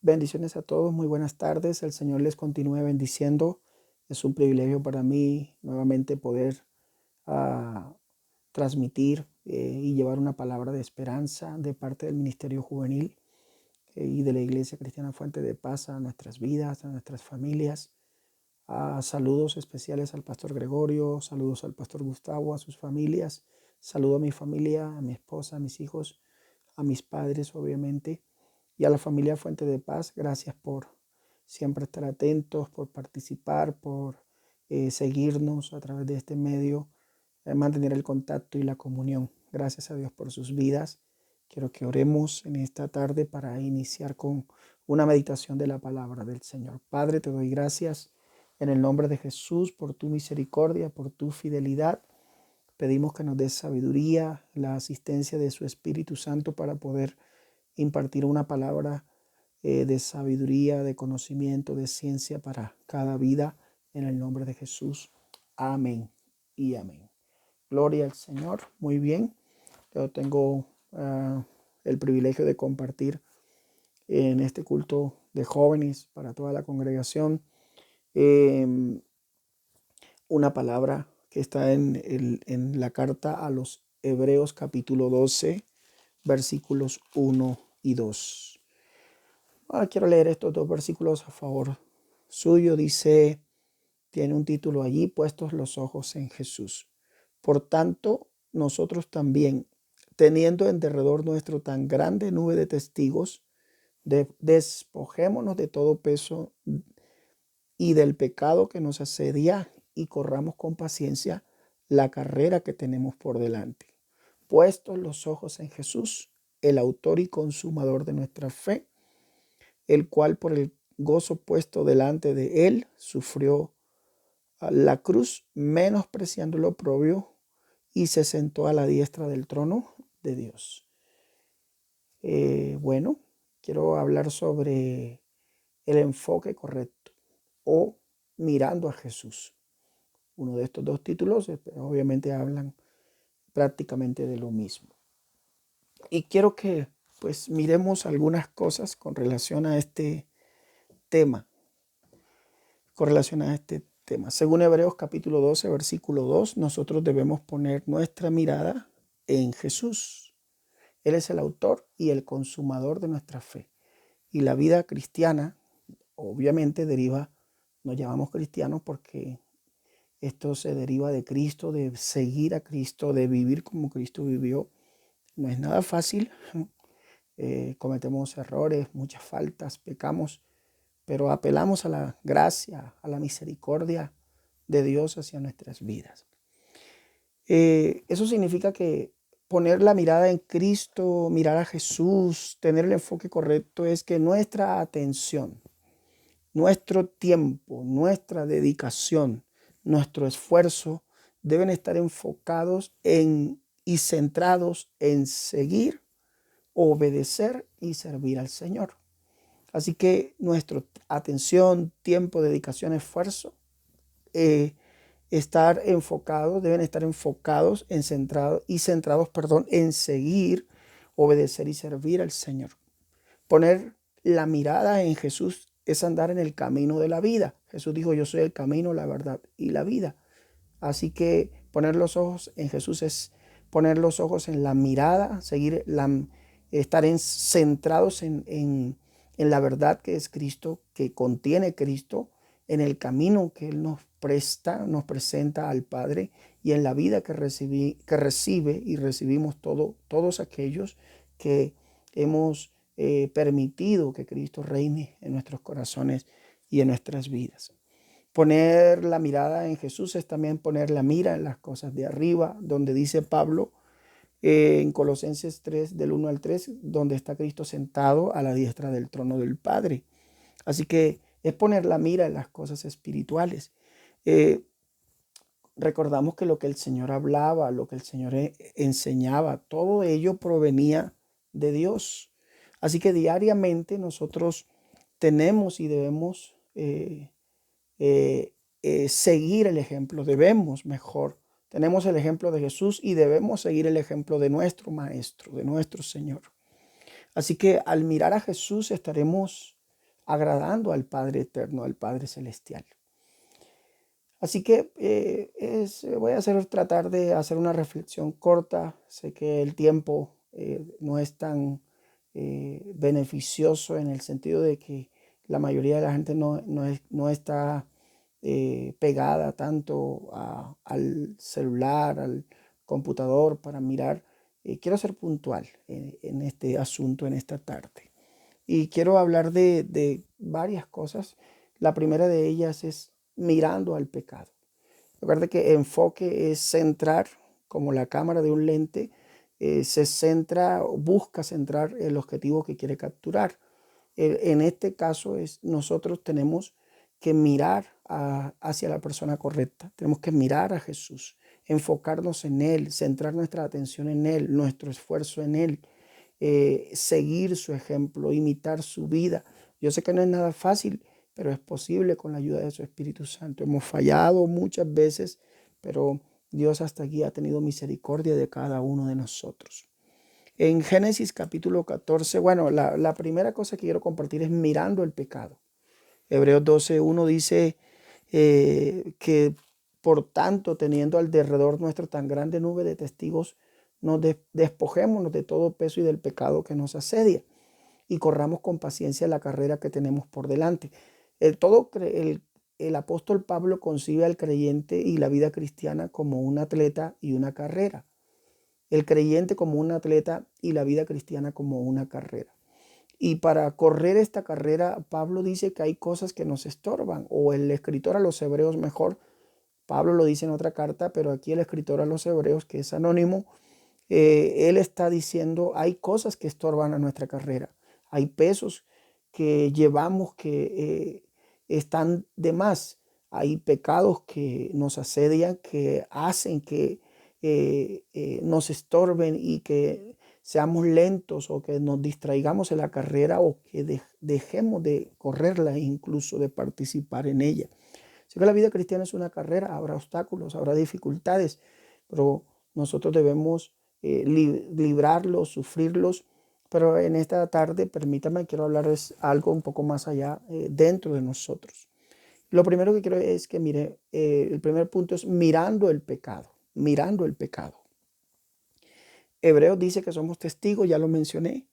Bendiciones a todos, muy buenas tardes. El Señor les continúe bendiciendo. Es un privilegio para mí nuevamente poder ah, transmitir y llevar una palabra de esperanza de parte del Ministerio Juvenil y de la Iglesia Cristiana Fuente de Paz a nuestras vidas, a nuestras familias. Saludos especiales al Pastor Gregorio, saludos al Pastor Gustavo, a sus familias. Saludo a mi familia, a mi esposa, a mis hijos, a mis padres, obviamente, y a la familia Fuente de Paz. Gracias por siempre estar atentos, por participar, por seguirnos a través de este medio, mantener el contacto y la comunión. Gracias a Dios por sus vidas. Quiero que oremos en esta tarde para iniciar con una meditación de la palabra del Señor. Padre, te doy gracias en el nombre de Jesús por tu misericordia, por tu fidelidad. Pedimos que nos des sabiduría, la asistencia de su Espíritu Santo para poder impartir una palabra de sabiduría, de conocimiento, de ciencia para cada vida en el nombre de Jesús. Amén y amén. Gloria al Señor. Muy bien. Yo tengo el privilegio de compartir en este culto de jóvenes para toda la congregación una palabra que está en la carta a los Hebreos capítulo 12, versículos 1 y 2. Quiero leer estos dos versículos a favor suyo. Dice, tiene un título allí, puestos los ojos en Jesús. Por tanto, nosotros también, teniendo en derredor nuestro tan grande nube de testigos, despojémonos de todo peso y del pecado que nos asedia y corramos con paciencia la carrera que tenemos por delante. Puestos los ojos en Jesús, el autor y consumador de nuestra fe, el cual por el gozo puesto delante de él sufrió la cruz, menospreciando lo oprobio, y se sentó a la diestra del trono de Dios. Bueno, quiero hablar sobre el enfoque correcto o mirando a Jesús. Uno de estos dos títulos obviamente hablan prácticamente de lo mismo. Y quiero que pues miremos algunas cosas con relación a este tema. Según Hebreos capítulo 12, versículo 2, nosotros debemos poner nuestra mirada en Jesús. Él es el autor y el consumador de nuestra fe. Y la vida cristiana, obviamente, nos llamamos cristianos porque esto se deriva de Cristo, de seguir a Cristo, de vivir como Cristo vivió. No es nada fácil. Cometemos errores, muchas faltas, pecamos, pero apelamos a la gracia, a la misericordia de Dios hacia nuestras vidas. Eso significa que poner la mirada en Cristo, mirar a Jesús, tener el enfoque correcto, es que nuestra atención, nuestro tiempo, nuestra dedicación, nuestro esfuerzo deben estar enfocados y centrados en seguir, obedecer y servir al Señor. Así que nuestra atención, tiempo, dedicación, esfuerzo, deben estar enfocados en seguir, obedecer y servir al Señor. Poner la mirada en Jesús es andar en el camino de la vida. Jesús dijo, yo soy el camino, la verdad y la vida. Así que poner los ojos en Jesús es poner los ojos en la mirada, estar centrados en la verdad que es Cristo, que contiene Cristo, en el camino que Él nos presenta al Padre, y en la vida que recibe y recibimos todos aquellos que hemos permitido que Cristo reine en nuestros corazones y en nuestras vidas. Poner la mirada en Jesús es también poner la mira en las cosas de arriba, donde dice Pablo en Colosenses 3, del 1 al 3, donde está Cristo sentado a la diestra del trono del Padre. Así que es poner la mira en las cosas espirituales. Recordamos que lo que el Señor hablaba, lo que el Señor enseñaba, todo ello provenía de Dios. Así que diariamente nosotros tenemos y debemos seguir el ejemplo, tenemos el ejemplo de Jesús y debemos seguir el ejemplo de nuestro Maestro, de nuestro Señor. Así que al mirar a Jesús estaremos agradando al Padre eterno, al Padre celestial. Así que voy a tratar de hacer una reflexión corta. Sé que el tiempo no es tan beneficioso en el sentido de que la mayoría de la gente no está pegada tanto al celular, al computador para mirar. Quiero ser puntual en este asunto en esta tarde. Y quiero hablar de varias cosas. La primera de ellas es mirando al pecado. Recuerda que enfoque es centrar, como la cámara de un lente, se centra, busca centrar el objetivo que quiere capturar. En este caso nosotros tenemos que mirar hacia la persona correcta. Tenemos que mirar a Jesús, enfocarnos en Él, centrar nuestra atención en Él, nuestro esfuerzo en Él, seguir su ejemplo, imitar su vida. Yo sé que no es nada fácil, pero es posible con la ayuda de su Espíritu Santo. Hemos fallado muchas veces, pero Dios hasta aquí ha tenido misericordia de cada uno de nosotros. En Génesis capítulo 14, bueno, la primera cosa que quiero compartir es mirando el pecado. Hebreos 12:1 dice que por tanto, teniendo alrededor nuestro tan grande nube de testigos, nos despojémonos de todo peso y del pecado que nos asedia y corramos con paciencia la carrera que tenemos por delante. El apóstol Pablo concibe al creyente y la vida cristiana como un atleta y una carrera. El creyente como un atleta y la vida cristiana como una carrera. Y para correr esta carrera, Pablo dice que hay cosas que nos estorban, o el escritor a los hebreos mejor, Pablo lo dice en otra carta, pero aquí el escritor a los hebreos, que es anónimo, él está diciendo, hay cosas que estorban a nuestra carrera, hay pesos que llevamos que están de más, hay pecados que nos asedian, que hacen que nos estorben y que seamos lentos o que nos distraigamos en la carrera o que dejemos de correrla e incluso de participar en ella. Sé que la vida cristiana es una carrera, habrá obstáculos, habrá dificultades, pero nosotros debemos librarlos, sufrirlos. Pero en esta tarde, permítame, quiero hablarles algo un poco más allá dentro de nosotros. Lo primero que quiero es que mire, el primer punto es mirando el pecado, mirando el pecado. Hebreos dice que somos testigos, ya lo mencioné,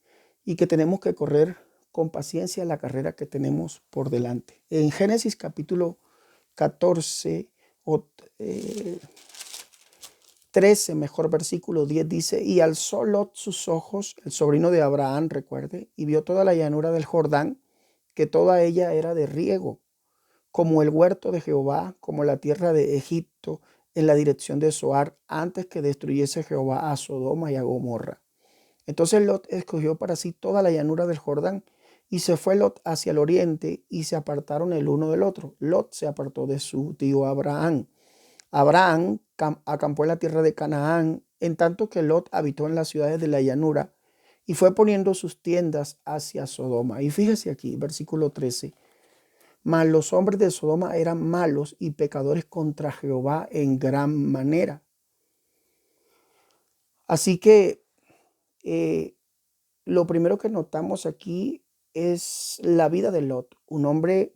y que tenemos que correr con paciencia la carrera que tenemos por delante. En Génesis capítulo 14 o 13, mejor versículo 10 dice, y alzó Lot sus ojos, el sobrino de Abraham, recuerde, y vio toda la llanura del Jordán, que toda ella era de riego, como el huerto de Jehová, como la tierra de Egipto, en la dirección de Zoar, antes que destruyese Jehová a Sodoma y a Gomorra. Entonces Lot escogió para sí toda la llanura del Jordán, y se fue Lot hacia el oriente, y se apartaron el uno del otro. Lot se apartó de su tío Abraham. Abraham acampó en la tierra de Canaán, en tanto que Lot habitó en las ciudades de la llanura, y fue poniendo sus tiendas hacia Sodoma. Y fíjese aquí, versículo 13. Mas los hombres de Sodoma eran malos y pecadores contra Jehová en gran manera. Así que lo primero que notamos aquí es la vida de Lot, un hombre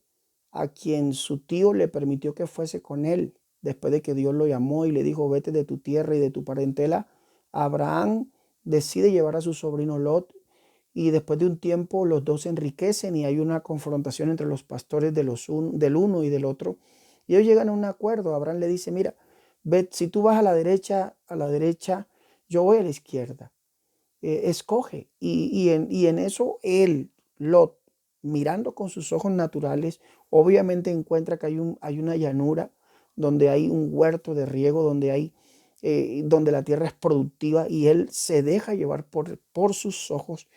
a quien su tío le permitió que fuese con él, después de que Dios lo llamó y le dijo, vete de tu tierra y de tu parentela. Abraham decide llevar a su sobrino Lot, y después de un tiempo los dos se enriquecen y hay una confrontación entre los pastores del uno y del otro. Y ellos llegan a un acuerdo. Abraham le dice, mira, ve, si tú vas a la derecha, yo voy a la izquierda. Escoge. Y en eso él, Lot, mirando con sus ojos naturales, obviamente encuentra que hay una llanura donde hay un huerto de riego, donde la tierra es productiva, y él se deja llevar por sus ojos.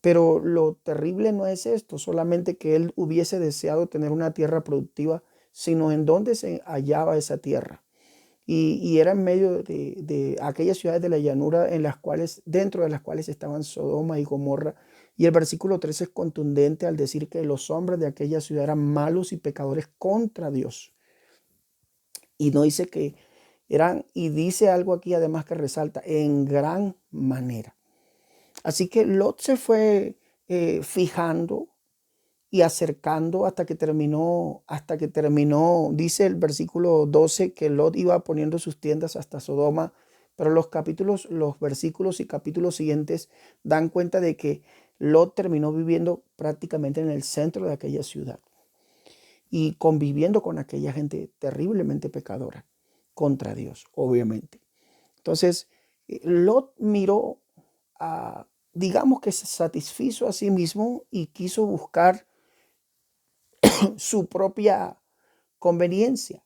Pero lo terrible no es esto, solamente que él hubiese deseado tener una tierra productiva, sino en dónde se hallaba esa tierra. Y era en medio de aquellas ciudades de la llanura dentro de las cuales estaban Sodoma y Gomorra. Y el versículo 13 es contundente al decir que los hombres de aquella ciudad eran malos y pecadores contra Dios. Y no dice que eran, y dice algo aquí además que resalta, en gran manera. Así que Lot se fue fijando y acercando hasta que terminó, dice el versículo 12 que Lot iba poniendo sus tiendas hasta Sodoma, pero los versículos y capítulos siguientes dan cuenta de que Lot terminó viviendo prácticamente en el centro de aquella ciudad y conviviendo con aquella gente terriblemente pecadora contra Dios, obviamente. Entonces, Lot miró digamos que se satisfizo a sí mismo y quiso buscar su propia conveniencia,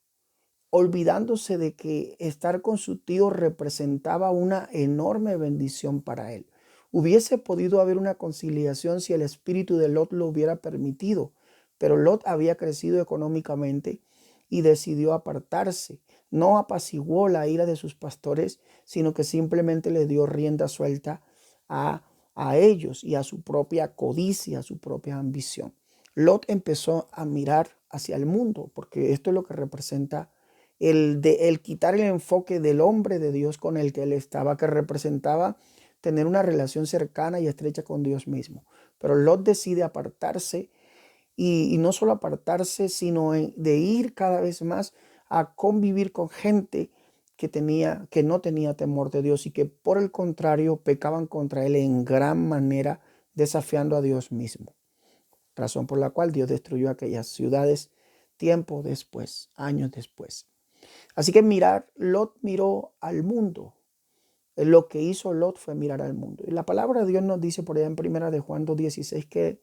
olvidándose de que estar con su tío representaba una enorme bendición para él. Hubiese podido haber una conciliación si el espíritu de Lot lo hubiera permitido, pero Lot había crecido económicamente y decidió apartarse. No apaciguó la ira de sus pastores, sino que simplemente le dio rienda suelta a, a ellos y a su propia codicia, a su propia ambición. Lot empezó a mirar hacia el mundo, porque esto es lo que representa el quitar el enfoque del hombre de Dios con el que él estaba, que representaba tener una relación cercana y estrecha con Dios mismo. Pero Lot decide apartarse y no solo apartarse, sino de ir cada vez más a convivir con gente que no tenía temor de Dios y que por el contrario pecaban contra él en gran manera, desafiando a Dios mismo. Razón por la cual Dios destruyó aquellas ciudades tiempo después, años después. Así que Lot miró al mundo. Lo que hizo Lot fue mirar al mundo. Y la palabra de Dios nos dice por allá en primera de Juan 2:16 que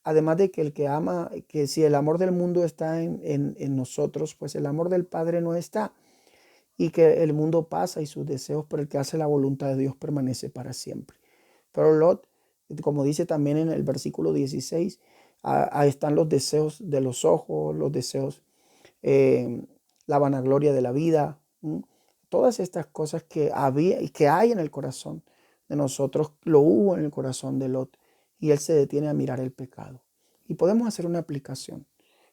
además de que el que ama, que si el amor del mundo está en nosotros, pues el amor del Padre no está. Y que el mundo pasa y sus deseos, pero el que hace la voluntad de Dios permanece para siempre. Pero Lot, como dice también en el versículo 16, ahí están los deseos de los ojos, los deseos, eh, la vanagloria de la vida, todas estas cosas que había y que hay en el corazón de nosotros, lo hubo en el corazón de Lot y él se detiene a mirar el pecado. Y podemos hacer una aplicación.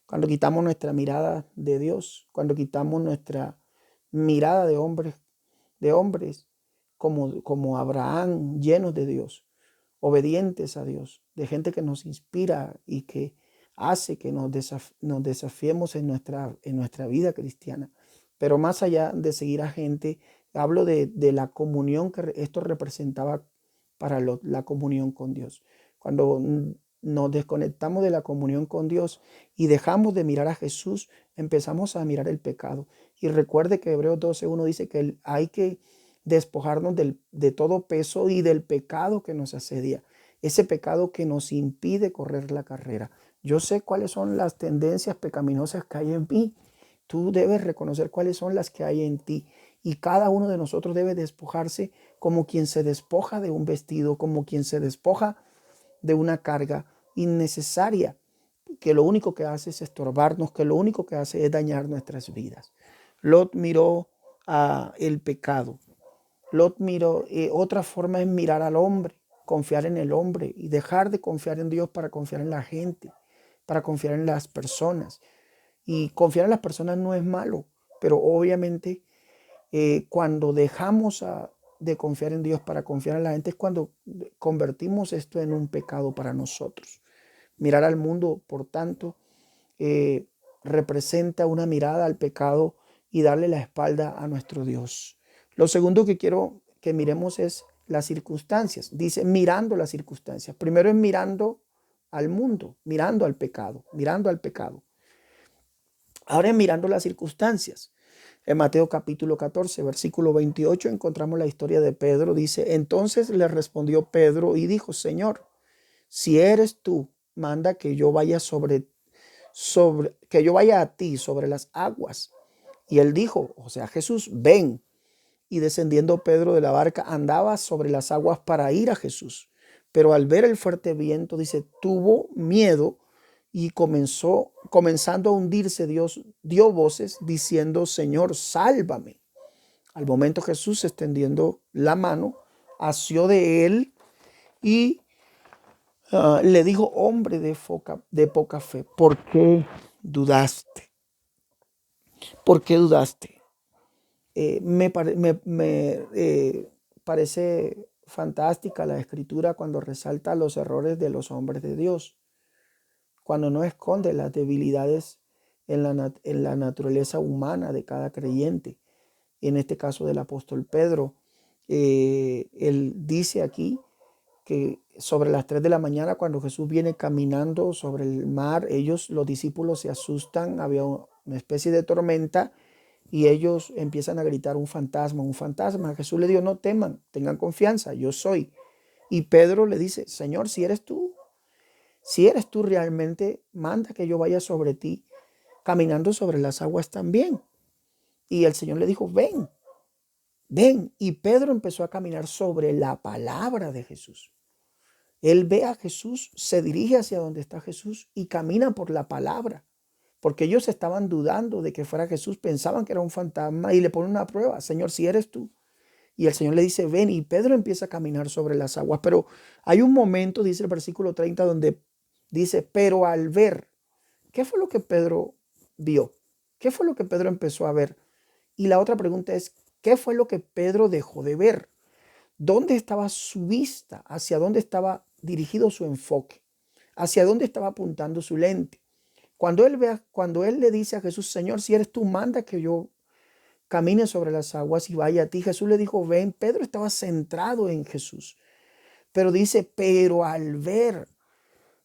Cuando quitamos nuestra mirada de Dios, cuando quitamos nuestra mirada de hombres como Abraham, llenos de Dios, obedientes a Dios, de gente que nos inspira y que hace que nos desafiemos en nuestra vida cristiana. Pero más allá de seguir a gente, hablo de la comunión que esto representaba para la comunión con Dios. Cuando nos desconectamos de la comunión con Dios y dejamos de mirar a Jesús, empezamos a mirar el pecado. Y recuerde que Hebreos 12:1 dice que hay que despojarnos de todo peso y del pecado que nos asedia, ese pecado que nos impide correr la carrera. Yo sé cuáles son las tendencias pecaminosas que hay en mí. Tú debes reconocer cuáles son las que hay en ti. Y cada uno de nosotros debe despojarse como quien se despoja de un vestido, como quien se despoja de una carga innecesaria, que lo único que hace es estorbarnos, que lo único que hace es dañar nuestras vidas. Lot miró el pecado. Lot miró, otra forma es mirar al hombre, confiar en el hombre y dejar de confiar en Dios para confiar en la gente, para confiar en las personas. Y confiar en las personas no es malo, pero obviamente cuando dejamos de confiar en Dios para confiar en la gente es cuando convertimos esto en un pecado para nosotros. Mirar al mundo, por tanto, representa una mirada al pecado y darle la espalda a nuestro Dios. Lo segundo que quiero que miremos es las circunstancias. Dice mirando las circunstancias. Primero es mirando al mundo, mirando al pecado, mirando al pecado. Ahora es mirando las circunstancias. En Mateo capítulo 14, versículo 28, encontramos la historia de Pedro. Dice, entonces le respondió Pedro y dijo, Señor, si eres tú, manda que yo vaya que yo vaya a ti sobre las aguas. Y él dijo, o sea, Jesús, ven. Y descendiendo Pedro de la barca, andaba sobre las aguas para ir a Jesús. Pero al ver el fuerte viento, dice, tuvo miedo y comenzando a hundirse, Dios dio voces diciendo, Señor, sálvame. Al momento Jesús, extendiendo la mano, asió de él y le dijo, hombre de poca fe, ¿por qué dudaste? ¿Por qué dudaste? Me parece fantástica la escritura cuando resalta los errores de los hombres de Dios. cuando no esconde las debilidades en la naturaleza humana de cada creyente. En este caso del apóstol Pedro, él dice aquí que sobre las 3 de la mañana, cuando Jesús viene caminando sobre el mar, los discípulos se asustan, había una especie de tormenta y ellos empiezan a gritar un fantasma, un fantasma. Jesús le dijo, no teman, tengan confianza, yo soy. Y Pedro le dice, Señor, si eres tú realmente, manda que yo vaya sobre ti, caminando sobre las aguas también. Y el Señor le dijo, ven, ven. Y Pedro empezó a caminar sobre la palabra de Jesús. Él ve a Jesús, se dirige hacia donde está Jesús y camina por la palabra. Porque ellos estaban dudando de que fuera Jesús, pensaban que era un fantasma y le ponen una prueba. Señor, si eres tú. Y el Señor le dice, ven, y Pedro empieza a caminar sobre las aguas. Pero hay un momento, dice el versículo 30, donde dice, pero al ver, ¿qué fue lo que Pedro vio? ¿Qué fue lo que Pedro empezó a ver? Y la otra pregunta es, ¿qué fue lo que Pedro dejó de ver? ¿Dónde estaba su vista? ¿Hacia dónde estaba dirigido su enfoque? ¿Hacia dónde estaba apuntando su lente? Cuando él le dice a Jesús, Señor, si eres tú, manda que yo camine sobre las aguas y vaya a ti. Jesús le dijo, ven. Pedro estaba centrado en Jesús. Pero dice, pero al ver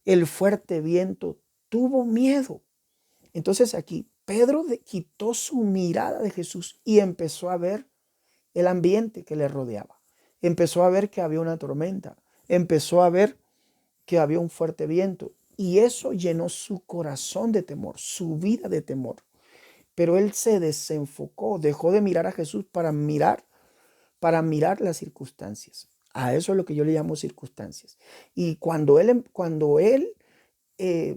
el fuerte viento, tuvo miedo. Entonces aquí Pedro quitó su mirada de Jesús y empezó a ver el ambiente que le rodeaba. Empezó a ver que había una tormenta. Empezó a ver que había un fuerte viento. Y eso llenó su corazón de temor, su vida de temor. Pero él se desenfocó, dejó de mirar a Jesús para mirar las circunstancias. A eso es lo que yo le llamo circunstancias. Y cuando él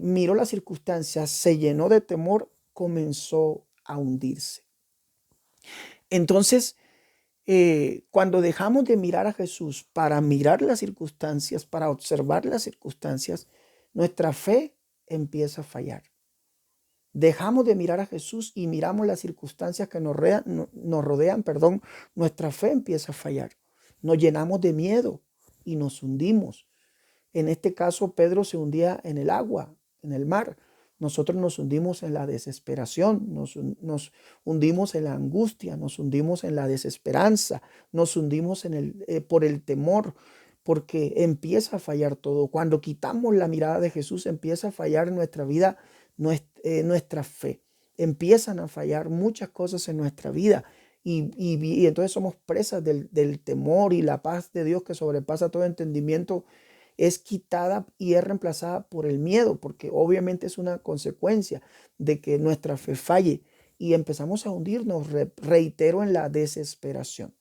miró las circunstancias, se llenó de temor, comenzó a hundirse. Entonces, cuando dejamos de mirar a Jesús para mirar las circunstancias, para observar las circunstancias, nuestra fe empieza a fallar. Dejamos de mirar a Jesús y miramos las circunstancias que nos rodean, nuestra fe empieza a fallar. Nos llenamos de miedo y nos hundimos. En este caso, Pedro se hundía en el agua, en el mar. Nosotros nos hundimos en la desesperación, nos hundimos en la angustia, nos hundimos en la desesperanza, nos hundimos por el temor, porque empieza a fallar todo. Cuando quitamos la mirada de Jesús, empieza a fallar en nuestra vida, nuestra fe. Empiezan a fallar muchas cosas en nuestra vida. Y entonces somos presas del temor, y la paz de Dios que sobrepasa todo entendimiento es quitada y es reemplazada por el miedo, porque obviamente es una consecuencia de que nuestra fe falle y empezamos a hundirnos, reitero, en la desesperación.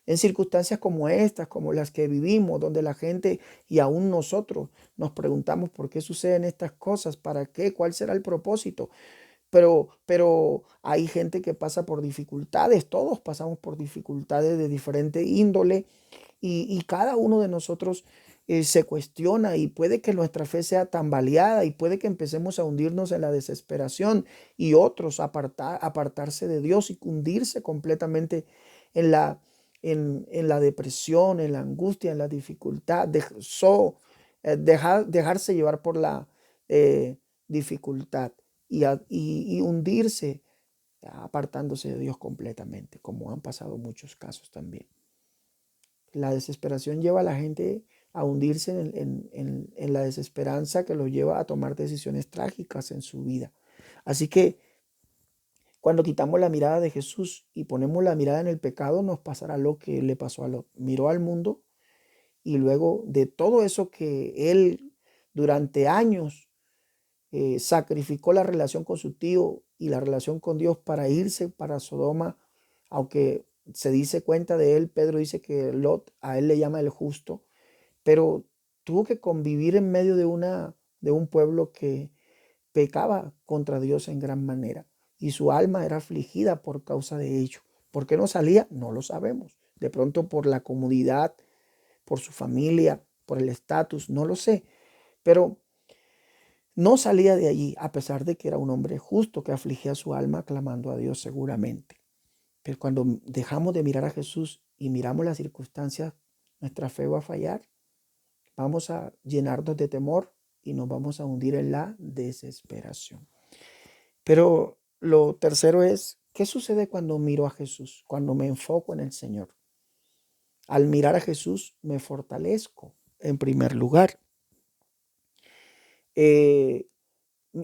En circunstancias como estas, como las que vivimos, donde la gente y aún nosotros nos preguntamos por qué suceden estas cosas, para qué, cuál será el propósito. Pero hay gente que pasa por dificultades, todos pasamos por dificultades de diferente índole, y cada uno de nosotros se cuestiona, y puede que nuestra fe sea tambaleada y puede que empecemos a hundirnos en la desesperación, y otros apartarse de Dios y hundirse completamente en la depresión, en la angustia, en la dificultad, dejarse llevar por la dificultad y hundirse apartándose de Dios completamente, como han pasado muchos casos también. La desesperación lleva a la gente a hundirse en la desesperanza, que lo lleva a tomar decisiones trágicas en su vida. Así que cuando quitamos la mirada de Jesús y ponemos la mirada en el pecado, nos pasará lo que le pasó a Lot. Miró al mundo y luego de todo eso que él durante años sacrificó la relación con su tío y la relación con Dios para irse para Sodoma, aunque se dice cuenta de él, Pedro dice que Lot a él le llama el justo, pero tuvo que convivir en medio de un pueblo que pecaba contra Dios en gran manera, y su alma era afligida por causa de ello. ¿Por qué no salía? No lo sabemos. De pronto por la comodidad, por su familia, por el estatus, no lo sé, pero no salía de allí, a pesar de que era un hombre justo que afligía su alma clamando a Dios seguramente. Pero cuando dejamos de mirar a Jesús y miramos las circunstancias, nuestra fe va a fallar. Vamos a llenarnos de temor y nos vamos a hundir en la desesperación. Pero lo tercero es, ¿qué sucede cuando miro a Jesús? Cuando me enfoco en el Señor. Al mirar a Jesús me fortalezco en primer lugar. Eh,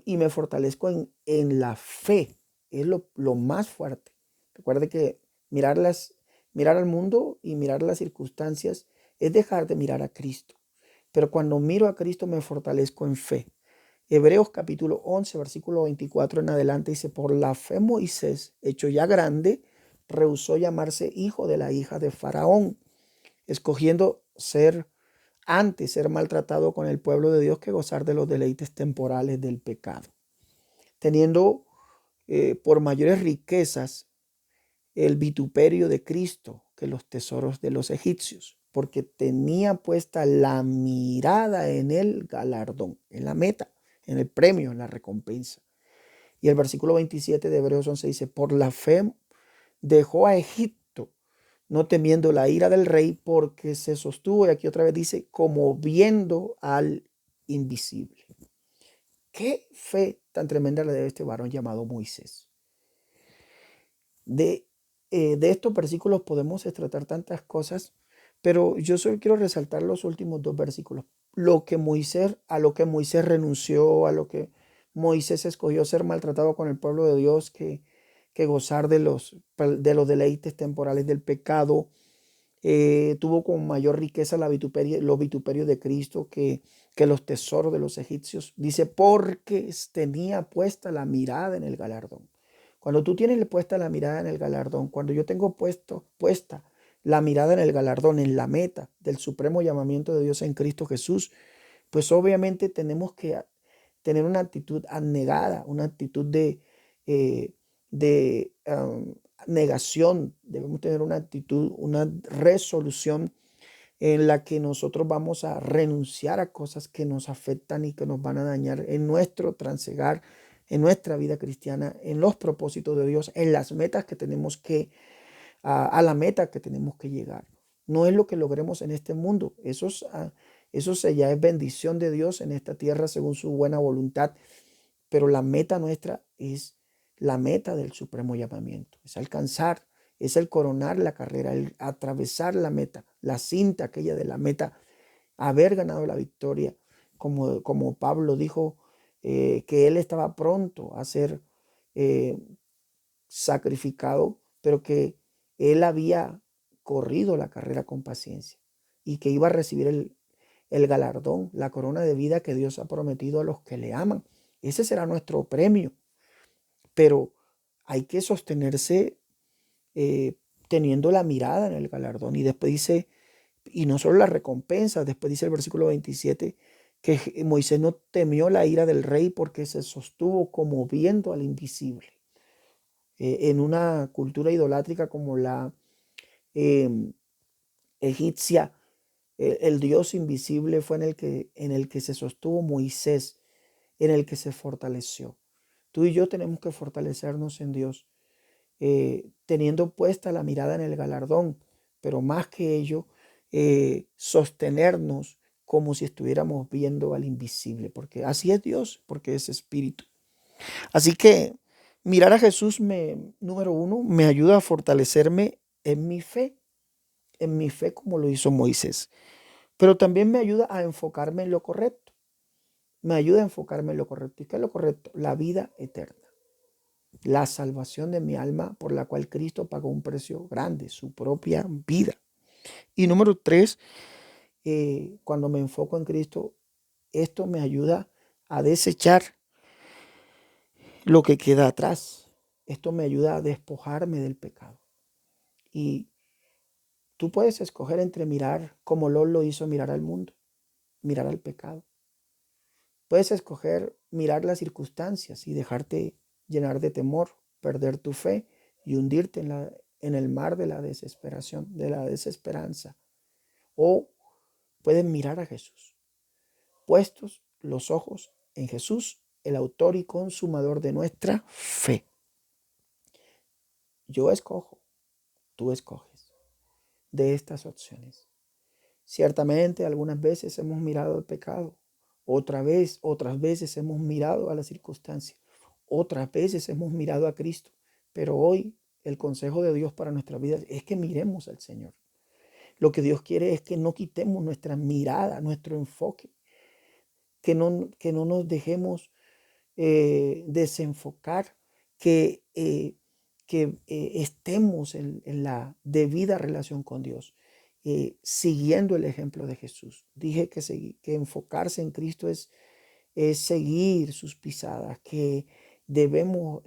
y me fortalezco en la fe. Es lo más fuerte. Recuerde que mirar, mirar al mundo y mirar las circunstancias es dejar de mirar a Cristo. Pero cuando miro a Cristo me fortalezco en fe. Hebreos capítulo 11, versículo 24 en adelante dice, por la fe Moisés, hecho ya grande, rehusó llamarse hijo de la hija de Faraón, escogiendo ser maltratado con el pueblo de Dios que gozar de los deleites temporales del pecado, teniendo por mayores riquezas el vituperio de Cristo que los tesoros de los egipcios, porque tenía puesta la mirada en el galardón, en la meta, en el premio, en la recompensa. Y el versículo 27 de Hebreos 11 dice, por la fe dejó a Egipto, no temiendo la ira del rey, porque se sostuvo, y aquí otra vez dice, como viendo al invisible. Qué fe tan tremenda la de este varón llamado Moisés. De estos versículos podemos tratar tantas cosas, pero yo solo quiero resaltar los últimos dos versículos. A lo que Moisés renunció, a lo que Moisés escogió ser maltratado con el pueblo de Dios, que gozar de los deleites temporales del pecado. Tuvo con mayor riqueza los vituperios de Cristo que los tesoros de los egipcios. Dice, porque tenía puesta la mirada en el galardón. Cuando tú tienes puesta la mirada en el galardón, cuando yo tengo puesta la mirada en el galardón, en la meta del supremo llamamiento de Dios en Cristo Jesús, pues obviamente tenemos que tener una actitud abnegada, una actitud de negación. Debemos tener una actitud, una resolución en la que nosotros vamos a renunciar a cosas que nos afectan y que nos van a dañar en nuestro transegar, en nuestra vida cristiana, en los propósitos de Dios, en las metas que tenemos a la meta que tenemos que llegar. No es lo que logremos en este mundo. Eso ya es bendición de Dios en esta tierra según su buena voluntad. Pero la meta nuestra es la meta del supremo llamamiento. Es alcanzar, es el coronar la carrera, el atravesar la meta, la cinta aquella de la meta, haber ganado la victoria. Como Pablo dijo que él estaba pronto a ser sacrificado, pero que él había corrido la carrera con paciencia y que iba a recibir el galardón, la corona de vida que Dios ha prometido a los que le aman. Ese será nuestro premio, pero hay que sostenerse teniendo la mirada en el galardón. Y después dice, y no solo la recompensa, después dice el versículo 27, que Moisés no temió la ira del rey porque se sostuvo como viendo al invisible. En una cultura idolátrica como la egipcia, el Dios invisible fue en el que se sostuvo Moisés, en el que se fortaleció. Tú y yo tenemos que fortalecernos en Dios, teniendo puesta la mirada en el galardón, pero más que ello, sostenernos como si estuviéramos viendo al invisible, porque así es Dios, porque es espíritu. Así que mirar a Jesús, número uno, me ayuda a fortalecerme en mi fe como lo hizo Moisés, pero también me ayuda a enfocarme en lo correcto. Me ayuda a enfocarme en lo correcto. ¿Y qué es lo correcto? La vida eterna. La salvación de mi alma por la cual Cristo pagó un precio grande, su propia vida. Y número tres, cuando me enfoco en Cristo, esto me ayuda a desechar lo que queda atrás. Esto me ayuda a despojarme del pecado. Y tú puedes escoger entre mirar como Lot lo hizo, mirar al mundo, mirar al pecado. Puedes escoger mirar las circunstancias y dejarte llenar de temor, perder tu fe y hundirte en el mar de la desesperación, de la desesperanza. O puedes mirar a Jesús, puestos los ojos en Jesús, el autor y consumador de nuestra fe. Yo escojo, tú escoges de estas opciones. Ciertamente algunas veces hemos mirado el pecado, Otras veces hemos mirado a la circunstancia, otras veces hemos mirado a Cristo, pero hoy el consejo de Dios para nuestras vidas es que miremos al Señor. Lo que Dios quiere es que no quitemos nuestra mirada, nuestro enfoque, que no nos dejemos desenfocar, que estemos en la debida relación con Dios, siguiendo el ejemplo de Jesús. Dije que enfocarse en Cristo es seguir sus pisadas, que debemos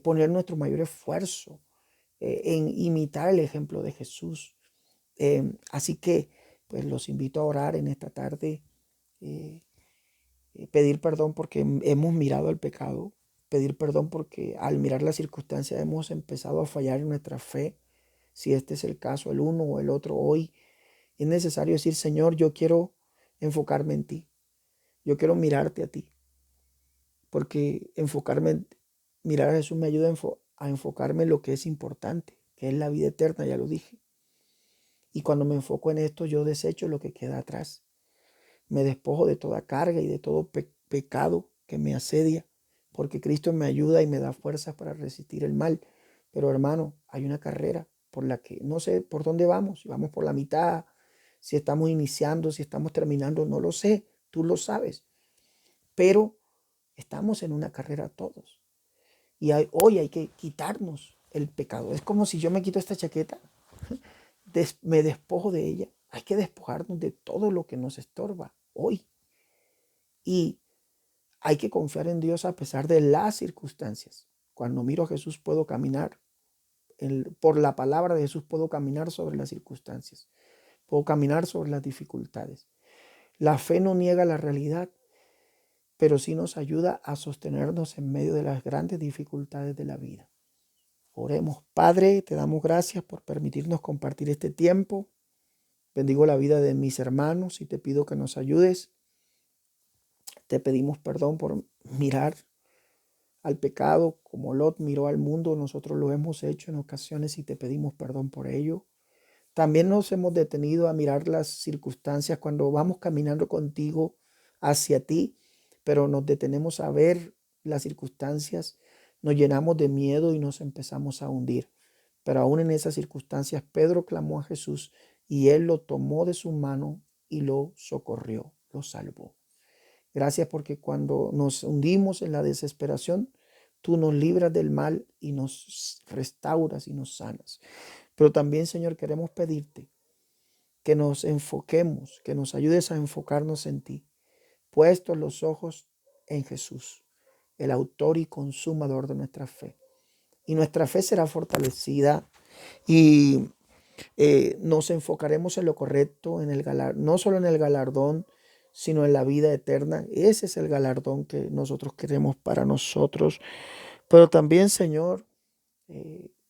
poner nuestro mayor esfuerzo en imitar el ejemplo de Jesús. Así que pues los invito a orar en esta tarde, eh, pedir perdón porque hemos mirado el pecado, pedir perdón porque al mirar las circunstancias hemos empezado a fallar en nuestra fe. Si este es el caso, el uno o el otro, hoy es necesario decir: Señor, yo quiero enfocarme en ti, yo quiero mirarte a ti, porque mirar a Jesús me ayuda a enfocarme en lo que es importante, que es la vida eterna, ya lo dije. Y cuando me enfoco en esto, yo desecho lo que queda atrás. Me despojo de toda carga y de todo pecado que me asedia, porque Cristo me ayuda y me da fuerzas para resistir el mal. Pero hermano, hay una carrera por la que no sé por dónde vamos, si vamos por la mitad, si estamos iniciando, si estamos terminando, no lo sé, tú lo sabes. Pero estamos en una carrera todos. Y hoy hay que quitarnos el pecado. Es como si yo me quito esta chaqueta, me despojo de ella. Hay que despojarnos de todo lo que nos estorba hoy. Y hay que confiar en Dios a pesar de las circunstancias. Cuando miro a Jesús puedo caminar, por la palabra de Jesús puedo caminar sobre las circunstancias. Puedo caminar sobre las dificultades. La fe no niega la realidad, pero sí nos ayuda a sostenernos en medio de las grandes dificultades de la vida. Oremos. Padre, te damos gracias por permitirnos compartir este tiempo. Bendigo la vida de mis hermanos y te pido que nos ayudes. Te pedimos perdón por mirar al pecado como Lot miró al mundo. Nosotros lo hemos hecho en ocasiones y te pedimos perdón por ello. También nos hemos detenido a mirar las circunstancias cuando vamos caminando contigo hacia ti, pero nos detenemos a ver las circunstancias, nos llenamos de miedo y nos empezamos a hundir. Pero aún en esas circunstancias, Pedro clamó a Jesús y él lo tomó de su mano y lo socorrió, lo salvó. Gracias porque cuando nos hundimos en la desesperación, tú nos libras del mal y nos restauras y nos sanas. Pero también, Señor, queremos pedirte que nos enfoquemos, que nos ayudes a enfocarnos en ti, puestos los ojos en Jesús, el autor y consumador de nuestra fe. Y nuestra fe será fortalecida y nos enfocaremos en lo correcto, no solo en el galardón, sino en la vida eterna. Ese es el galardón que nosotros queremos para nosotros. Pero también, Señor,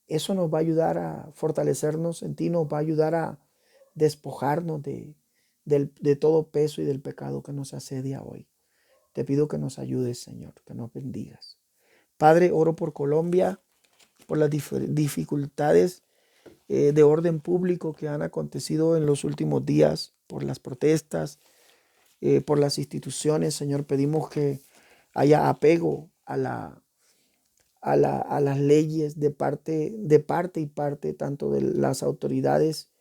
eso nos va a ayudar a fortalecernos en ti, nos va a ayudar a despojarnos de todo peso y del pecado que nos asedia hoy. Te pido que nos ayudes, Señor, que nos bendigas. Padre, oro por Colombia, por las dificultades de orden público que han acontecido en los últimos días, por las protestas, por las instituciones. Señor, pedimos que haya apego a las leyes de parte y parte, tanto de las autoridades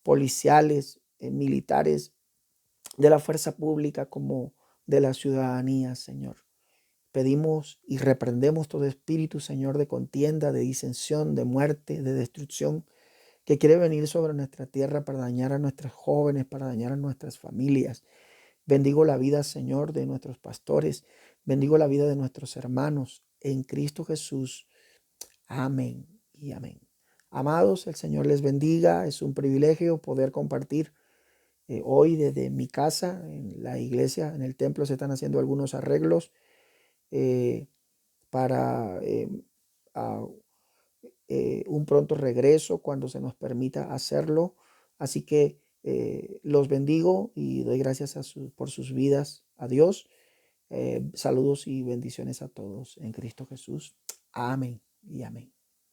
policiales, militares, de la fuerza pública como de la ciudadanía, Señor. Pedimos y reprendemos todo espíritu, Señor, de contienda, de disensión, de muerte, de destrucción, que quiere venir sobre nuestra tierra para dañar a nuestros jóvenes, para dañar a nuestras familias. Bendigo la vida, Señor, de nuestros pastores. Bendigo la vida de nuestros hermanos en Cristo Jesús. Amén y amén. Amados, el Señor les bendiga. Es un privilegio poder compartir hoy desde mi casa, en la iglesia, en el templo se están haciendo algunos arreglos para un pronto regreso cuando se nos permita hacerlo. Así que los bendigo y doy gracias por sus vidas a Dios. Saludos y bendiciones a todos en Cristo Jesús. Amén y amén.